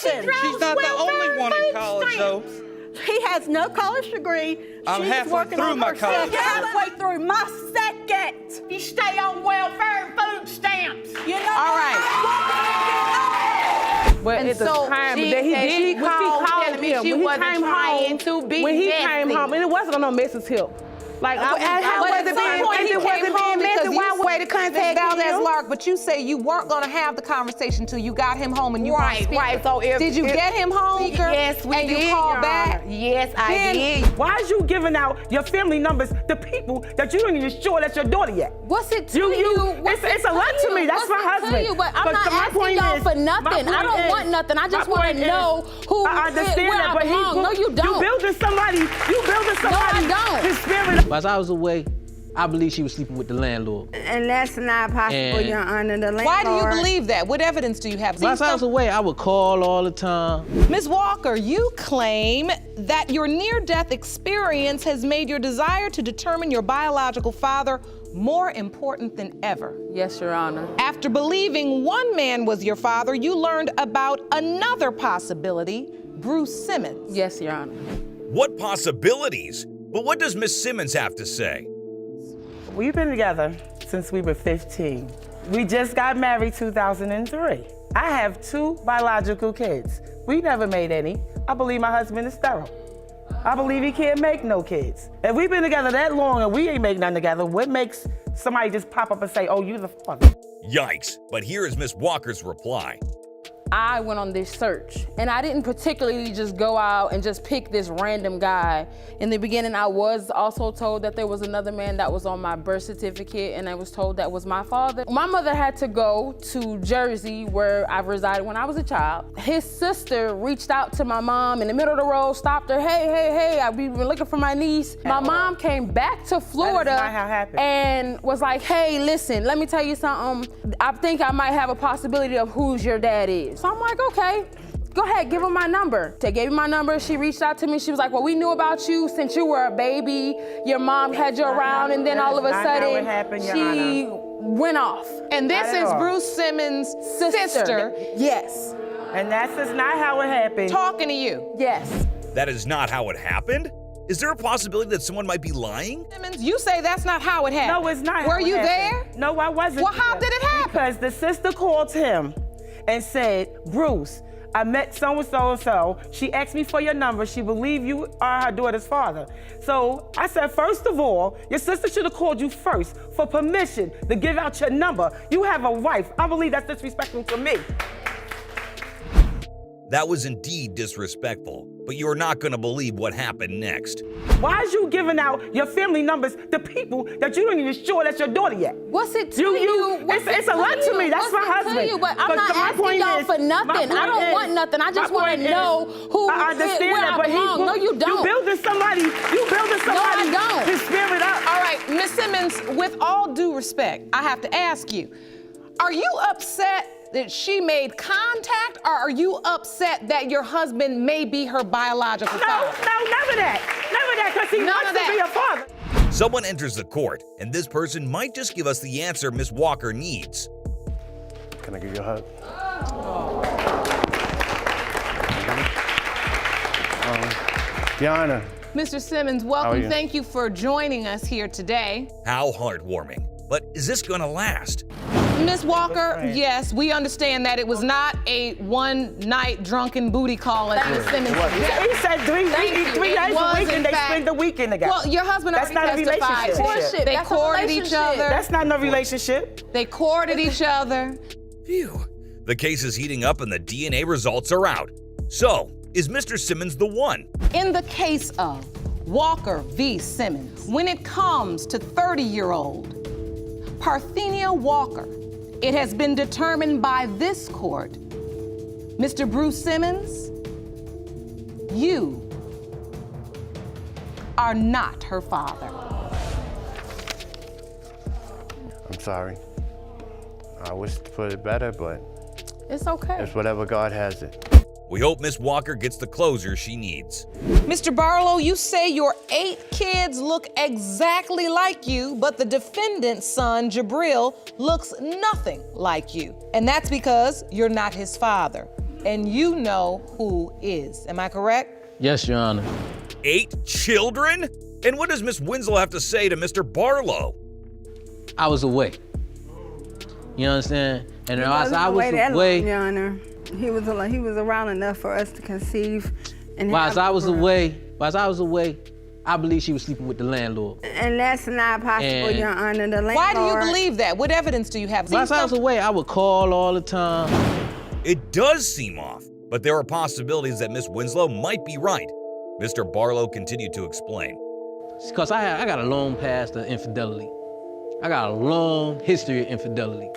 Listen, She's not the only one in college, though. he has no college degree. I'm She's halfway working through on my her college. second. Halfway through my second. You stay on welfare and food stamps. You know, All right. But And at the so time, she that he said did she call telling me him. she When he wasn't came trying home, to be when he messy. came home, and it wasn't on no Mrs. Hip. Like, But at some point he came home because you way to contact Valdez Lark, but you say you weren't gonna have the conversation till you got him home and you Right. So did you get him home? Yes, we and did. you called Your back? Honor. Yes, I Then- did. Why is you giving out your family numbers to people that you don't even sure that's your daughter yet? What's it to It's a lot to me. That's my husband. But I'm not asking y'all for nothing. I don't want nothing. I just want to know who I understand where that, I but belong. No, you don't. You building somebody. don't. His spirit. While I was away, I believe she was sleeping with the landlord. And that's not possible, And- Your Honor. The landlord. Why do you believe that? What evidence do you have? While I was away, I would call all the time. Ms. Walker, you claim that your near-death experience has made your desire to determine your biological father more important than ever. Yes, Your Honor. After believing one man was your father, you learned about another possibility, Bruce Simmons. Yes, Your Honor. What possibilities? But what does Miss Simmons have to say? We've been together since we were 15. We just got married 2003. I have 2 biological kids. We never made any. I believe my husband is sterile. I believe he can't make no kids. If we've been together that long and we ain't make none together, what makes somebody just pop up and say, oh, you the father? Yikes. But here is Miss Walker's reply. I went on this search, and I didn't particularly just go out and just pick this random guy. In the beginning, I was also told that there was another man that was on my birth certificate, and I was told that was my father. My mother had to go to Jersey, where I resided when I was a child. His sister reached out to my mom in the middle of the road, stopped her, hey, I've been looking for my niece. My mom came back to Florida That is not how it happened. and was like, hey, listen, let me tell you something. I think I might have a possibility of whose your dad is. So I'm like, okay, go ahead, give him my number. They gave me my number. She reached out to me. She was like, well, we knew about you since you were a baby. Your mom had you around, and then all of a sudden, she went off. And this is Bruce Simmons' sister. Yes. And that's just not how it happened. Talking to you. Yes. That is not how it happened? Is there a possibility that someone might be lying? Simmons, you say that's not how it happened. No, it's not. Were how it you happened. there? No, I wasn't. Well, how there. did it happen? Because the sister called him and said, Bruce, I met so-and-so. She asked me for your number. She believed you are her daughter's father. So I said, first of all, your sister should have called you first for permission to give out your number. You have a wife. I believe that's disrespectful to me. That was indeed disrespectful, but you are not going to believe what happened next. Why is you giving out your family numbers to people that you don't even sure that's your daughter yet? What's it to you? It's a lot to me. That's my husband. But I'm not asking y'all for nothing. I don't want nothing. I just want to know who, I understand where that, I but belong. No, you don't. You building somebody. No, I don't. His spirit up. All right, Ms. Simmons, with all due respect, I have to ask you, are you upset that she made contact, or are you upset that your husband may be her biological father? No, never that, because he wants to be a father. Someone enters the court, and this person might just give us the answer Miss Walker needs. Can I give you a hug? Your Honor. Mr. Simmons, welcome. Thank you for joining us here today. How heartwarming. But is this gonna last? Ms. Walker, yes, we understand that it was not a one-night drunken booty call, as Ms. Simmons said. He said 3 days a week, and they spend the weekend together. Well, your husband That's already not a testified. relationship. They courted each other. That's not no relationship. They courted each other. Phew. The case is heating up and the DNA results are out. So, is Mr. Simmons the one? In the case of Walker v. Simmons, when it comes to 30-year-old Parthenia Walker, it has been determined by this court, Mr. Bruce Simmons, you are not her father. I'm sorry. I wish to put it better, but it's okay. It's whatever God has it. We hope Miss Walker gets the closure she needs. Mr. Barlow, you say your 8 kids look exactly like you, but the defendant's son, Jabril, looks nothing like you. And that's because you're not his father. and you know who is. Am I correct? Yes, Your Honor. 8 children? And what does Miss Winslow have to say to Mr. Barlow? I was away. You understand? And He as wasn't I was that long, away, Your Honor. He was around enough for us to conceive. And while have I was a- away, I believe she was sleeping with the landlord. And that's not possible, And- Your Honor. The landlord. Why do you believe that? What evidence do you have? While I was away, I would call all the time. It does seem off, but there are possibilities that Miss Winslow might be right. Mr. Barlow continued to explain. Because I got a long past of infidelity. I got a long history of infidelity.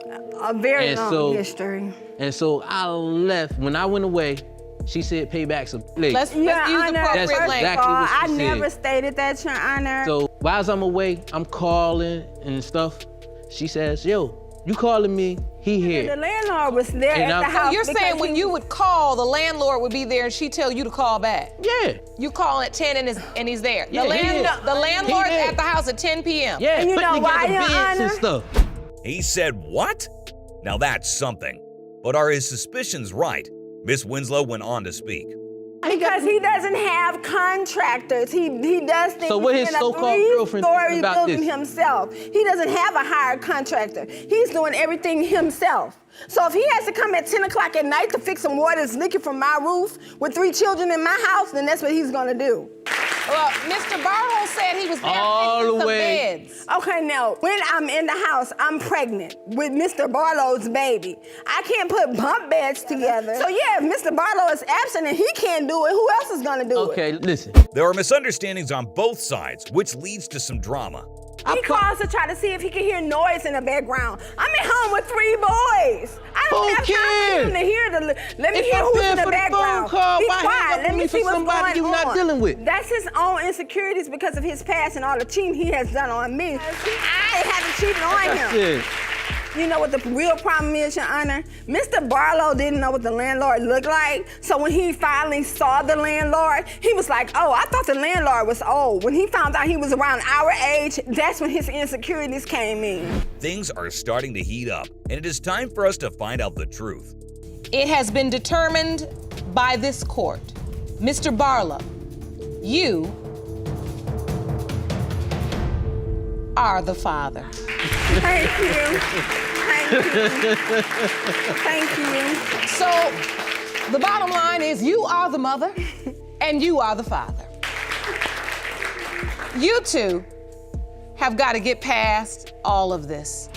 A very And long so- history. And so I left. When I went away, she said pay back some late. Let's Your use Honor, appropriate That's first language. exactly of all, what she I said. never stated that, Your Honor. So while I'm away, I'm calling and stuff. She says, yo, you calling me, he The here. landlord was there And at the I'm- house. So you're because saying when he- you would call, the landlord would be there and she'd tell you to call back? Yeah, You call at 10 and he's there. Yeah, he is. The landlord's He is. at the house at 10 p.m. yeah, And you putting know why, together Your bids and Honor? stuff. He said what? Now that's something. But are his suspicions right? Miss Winslow went on to speak. Because he doesn't have contractors. He does things So what his in a so-called girlfriend three-story thinking about building this? himself. He doesn't have a hired contractor. He's doing everything himself. So if he has to come at 10 o'clock at night to fix some water that's leaking from my roof with 3 children in my house, then that's what he's gonna do. Well, Mr. Barlow said he was there All fixing the some way. beds. Okay, now, when I'm in the house, I'm pregnant with Mr. Barlow's baby. I can't put bunk beds together. So yeah, if Mr. Barlow is absent and he can't do it, who else is gonna do it? Okay, listen. There are misunderstandings on both sides, which leads to some drama. He calls to try to see if he can hear noise in the background. I'm at home with 3 boys. I don't Who have time for him to hear the. Let me If hear I'm who's paying in the for the phone background. call, Be why hang quiet. up Let on me me see for what's somebody going you on. not dealing with? That's his own insecurities because of his past and all the cheating he has done on me. I haven't cheated on him. Shit. You know what the real problem is, Your Honor? Mr. Barlow didn't know what the landlord looked like. So when he finally saw the landlord, he was like, oh, I thought the landlord was old. When he found out he was around our age, that's when his insecurities came in. Things are starting to heat up, and it is time for us to find out the truth. It has been determined by this court, Mr. Barlow, you are the father. Thank you. Thank you. Thank you. So the bottom line is you are the mother and you are the father. You two have got to get past all of this.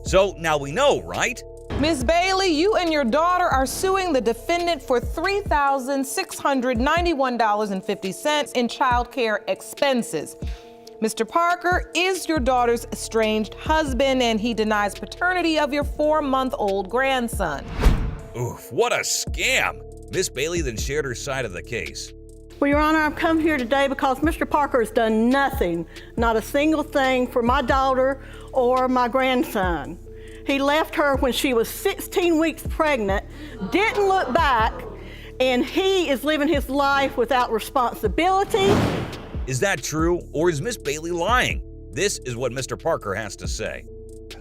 So now we know, right? Ms. Bailey, you and your daughter are suing the defendant for $3,691.50 in child care expenses. Mr. Parker is your daughter's estranged husband, and he denies paternity of your 4-month-old grandson. Oof, what a scam! Miss Bailey then shared her side of the case. Well, Your Honor, I've come here today because Mr. Parker has done nothing, not a single thing for my daughter or my grandson. He left her when she was 16 weeks pregnant, didn't look back, and he is living his life without responsibility. Is that true, or is Miss Bailey lying? This is what Mr. Parker has to say.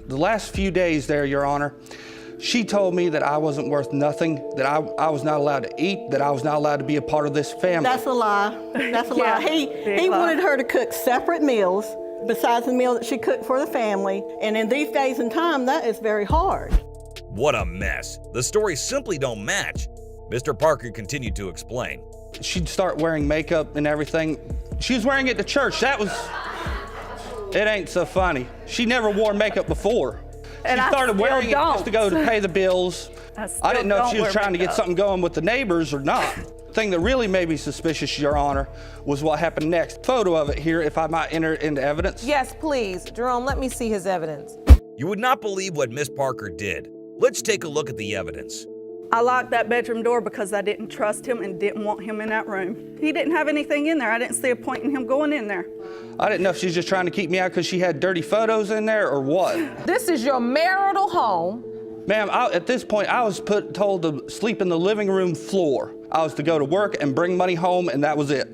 The last few days there, Your Honor, she told me that I wasn't worth nothing, that I was not allowed to eat, that I was not allowed to be a part of this family. That's a lie. That's a lie. He wanted her to cook separate meals besides the meal that she cooked for the family. And in these days and time, that is very hard. What a mess. The stories simply don't match. Mr. Parker continued to explain. She'd start wearing makeup and everything. She was wearing it to church. It ain't so funny. She never wore makeup before. She started wearing it just to go to pay the bills. I didn't know if she was trying to get something going with the neighbors or not. The thing that really made me suspicious, Your Honor, was what happened next. Photo of it here, if I might enter it into evidence. Yes, please. Jerome, let me see his evidence. You would not believe what Miss Parker did. Let's take a look at the evidence. I locked that bedroom door because I didn't trust him and didn't want him in that room. He didn't have anything in there. I didn't see a point in him going in there. I didn't know if she was just trying to keep me out because she had dirty photos in there or what. This is your marital home. Ma'am, at this point, I was told to sleep in the living room floor. I was to go to work and bring money home, and that was it.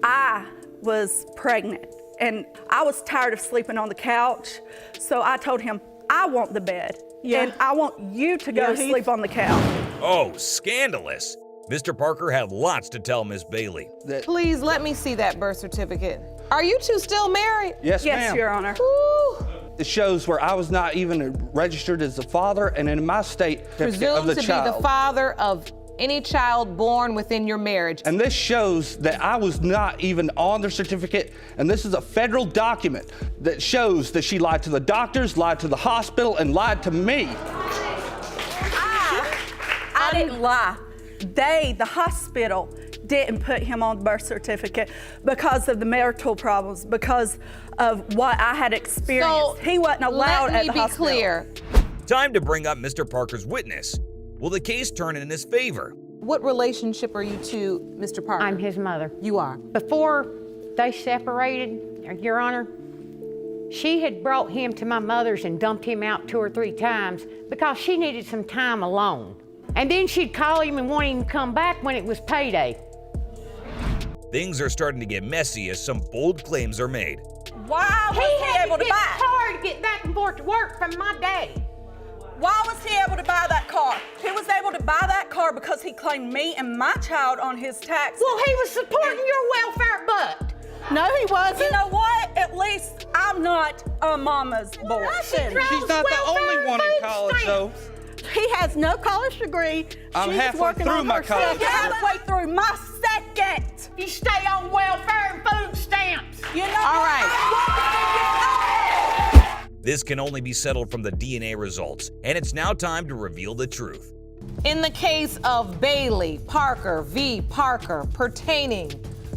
I was pregnant, and I was tired of sleeping on the couch, so I told him, I want the bed, and I want you to go sleep on the couch. Oh, scandalous. Mr. Parker had lots to tell Miss Bailey. Please let me see that birth certificate. Are you two still married? Yes, ma'am. Yes, Your Honor. Ooh. It shows where I was not even registered as the father, and in my state certificate of Presumed the to child. be the father of any child born within your marriage. And this shows that I was not even on the certificate, and this is a federal document that shows that she lied to the doctors, lied to the hospital, and lied to me. I didn't lie. They, the hospital, didn't put him on the birth certificate because of the marital problems, because of what I had experienced. So, he wasn't allowed at the hospital. Let me be clear. Time to bring up Mr. Parker's witness. Will the case turn in his favor? What relationship are you to Mr. Parker? I'm his mother. You are. Before they separated, Your Honor, she had brought him to my mother's and dumped him out 2 or 3 times because she needed some time alone. And then she'd call him and want him to come back when it was payday. Things are starting to get messy as some bold claims are made. Why was he able to buy? It's hard to get back and forth to work from my daddy. Why was he able to buy that car? He was able to buy that car because he claimed me and my child on his taxes. Well, he was supporting your welfare butt. No, he wasn't. You know what? At least I'm not a mama's boy. Listen, She's not the only one in college, though. he has no college degree. I'm She's halfway working through on my her college. second. Halfway through my second. You stay on welfare and food stamps. You know All right. This can only be settled from the DNA results, and it's now time to reveal the truth. In the case of Bailey Parker v. Parker pertaining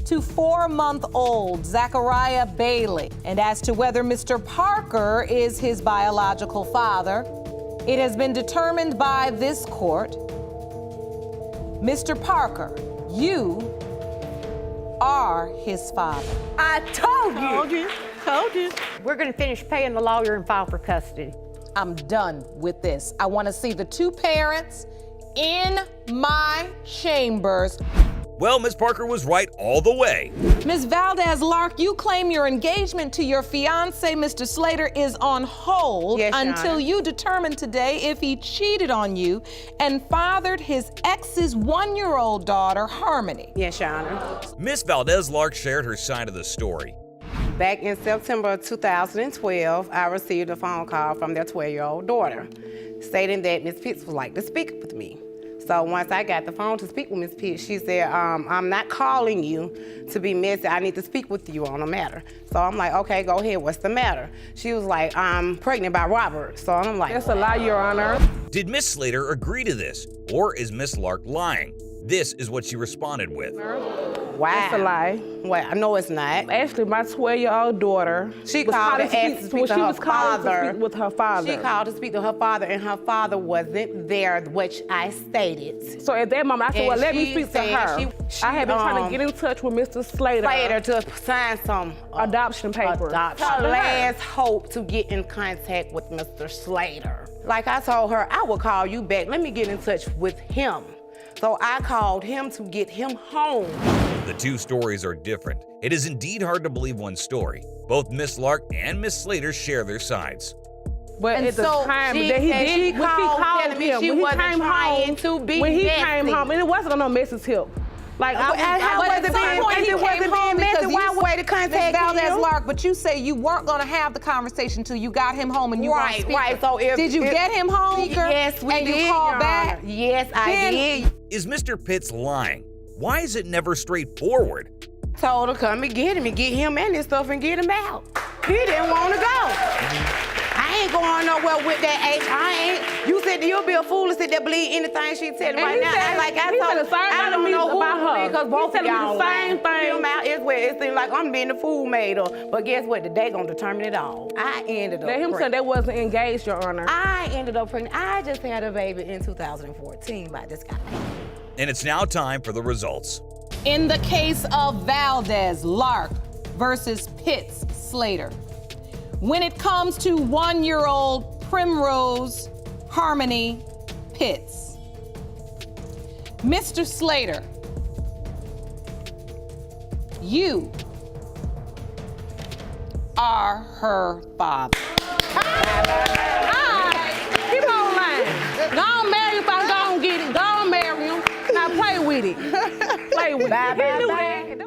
to 4-month-old Zachariah Bailey, and as to whether Mr. Parker is his biological father, it has been determined by this court, Mr. Parker, you are his father. I told you. Told you. We're going to finish paying the lawyer and file for custody. I'm done with this. I want to see the 2 parents in my chambers. Well, Miss Parker was right all the way. Ms. Valdez-Lark, you claim your engagement to your fiance, Mr. Slater, is on hold until you determine today if he cheated on you and fathered his ex's 1-year-old daughter, Harmony. Yes, Your Honor. Miss Valdez-Lark shared her side of the story. Back in September of 2012, I received a phone call from their 12-year-old daughter stating that Ms. Pitts would like to speak with me. So once I got the phone to speak with Ms. Pitts, she said, I'm not calling you to be messy. I need to speak with you on a matter. So I'm like, okay, go ahead. What's the matter? She was like, I'm pregnant by Robert. So I'm like, that's a lie, Your Honor. Did Miss Slater agree to this, or is Miss Lark lying? This is what she responded with. wow. That's a lie. Well, I know it's not. Actually, my 12-year-old daughter She called to ask to speak to her father. With her father. She called to speak to her father, and her father wasn't there, which I stated. So at that moment, I said, well, let me speak to her. She I have been trying to get in touch with Mr. Slater. to sign some adoption papers. Her last hope to get in contact with Mr. Slater. Like I told her, I will call you back. Let me get in touch with him. So I called him to get him home. The 2 stories are different. It is indeed hard to believe one story. Both Miss Lark and Miss Slater share their sides. But And at the so time she that he said did, she when he called called telling me him, she when he wasn't came trying home, to be when he messy. came home, and it wasn't on no messy tip. Like How But at some point he came home because you way to contact Ms. Valdez-Lark, him? but you say you weren't going to have the conversation till you got him home and you weren't speaking. Right. So did you get him home? Yes, we and did. you called Your back? Honor. Yes, I did. Is Mr. Pitts lying? Why is it never straightforward? Told her come and get him and his stuff and get him out. He didn't want to go. I ain't going nowhere with that H. You said you'll be a fool to sit there believe anything she tell me right now. I don't know who about her. because both of y'all the same thing. Him out is where it seems like I'm being the fool made of. But guess what? The day gonna determine it all. I ended up Let him say pregnant. they wasn't engaged, Your Honor. I ended up pregnant. I just had a baby in 2014 by this guy. And it's now time for the results. In the case of Valdez-Lark versus Pitts-Slater, when it comes to 1-year-old Primrose Harmony Pitts, Mr. Slater, you are her father. Keep on lying. Go on, marry if I go and get it. Go on Play with Bye, it. bye, He knew bye. that.